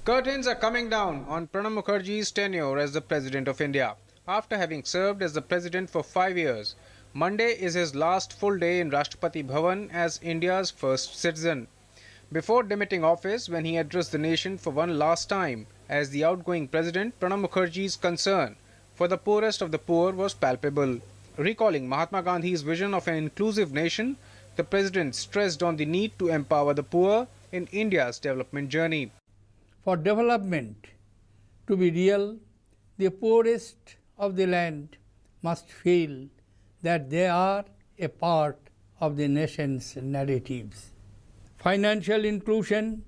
Curtains are coming down on Pranab Mukherjee's tenure as the President of India. After having served as the President for 5 years, Monday is his last full day in Rashtrapati Bhavan as India's first citizen. Before demitting office, when he addressed the nation for one last time as the outgoing President, Pranab Mukherjee's concern for the poorest of the poor was palpable. Recalling Mahatma Gandhi's vision of an inclusive nation, the President stressed on the need to empower the poor in India's development journey. For development to be real, the poorest of the land must feel that they are a part of the nation's narratives. Financial inclusion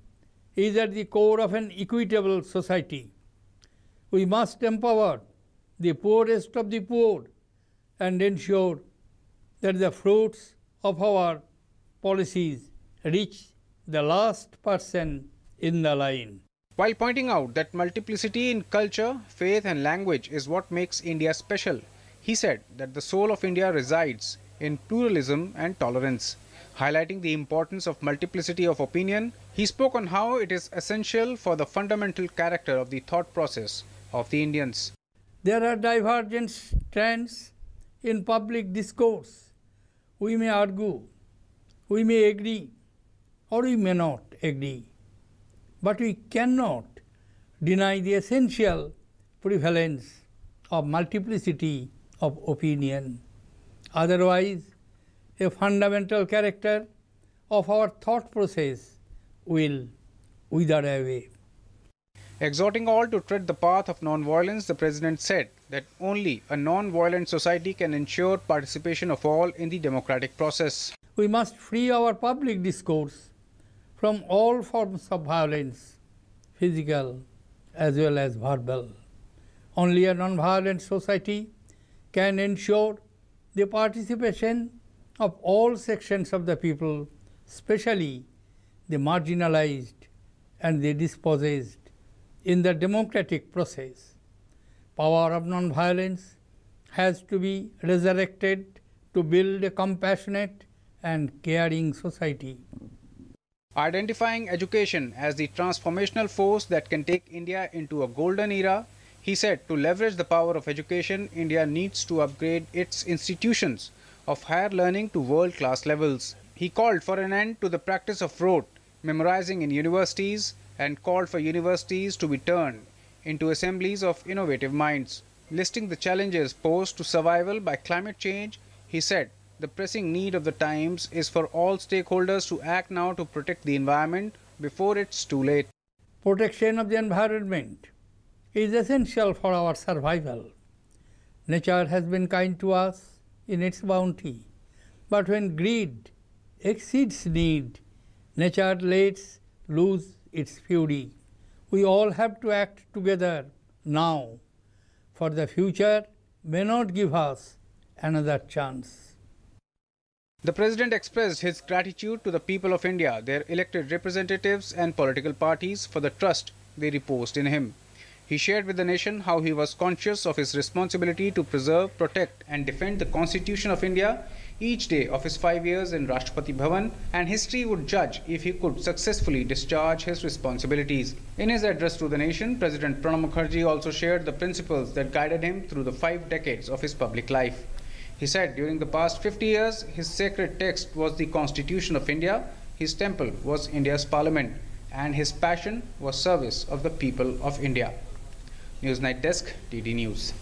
is at the core of an equitable society. We must empower the poorest of the poor and ensure that the fruits of our policies reach the last person in the line. While pointing out that multiplicity in culture, faith and language is what makes India special, he said that the soul of India resides in pluralism and tolerance. Highlighting the importance of multiplicity of opinion, he spoke on how it is essential for the fundamental character of the thought process of the Indians. There are divergent strands in public discourse. We may argue, we may agree, or we may not agree. But we cannot deny the essential prevalence of multiplicity of opinion. Otherwise, a fundamental character of our thought process will wither away. Exhorting all to tread the path of non-violence, the President said that only a non-violent society can ensure participation of all in the democratic process. We must free our public discourse from all forms of violence, physical as well as verbal. Only a non-violent society can ensure the participation of all sections of the people, especially the marginalized and the dispossessed, in the democratic process. Power of non-violence has to be resurrected to build a compassionate and caring society. Identifying education as the transformational force that can take India into a golden era, he said to leverage the power of education, India needs to upgrade its institutions of higher learning to world-class levels. He called for an end to the practice of rote memorizing in universities and called for universities to be turned into assemblies of innovative minds. Listing the challenges posed to survival by climate change, he said, the pressing need of the times is for all stakeholders to act now to protect the environment before it's too late. Protection of the environment is essential for our survival. Nature has been kind to us in its bounty, but when greed exceeds need, nature lets loose its fury. We all have to act together now, for the future may not give us another chance. The President expressed his gratitude to the people of India, their elected representatives and political parties for the trust they reposed in him. He shared with the nation how he was conscious of his responsibility to preserve, protect and defend the Constitution of India each day of his 5 years in Rashtrapati Bhavan, and history would judge if he could successfully discharge his responsibilities. In his address to the nation, President Pranab Mukherjee also shared the principles that guided him through the 5 decades of his public life. He said during the past 50 years, his sacred text was the Constitution of India, his temple was India's parliament, and his passion was service of the people of India. Newsnight Desk, DD News.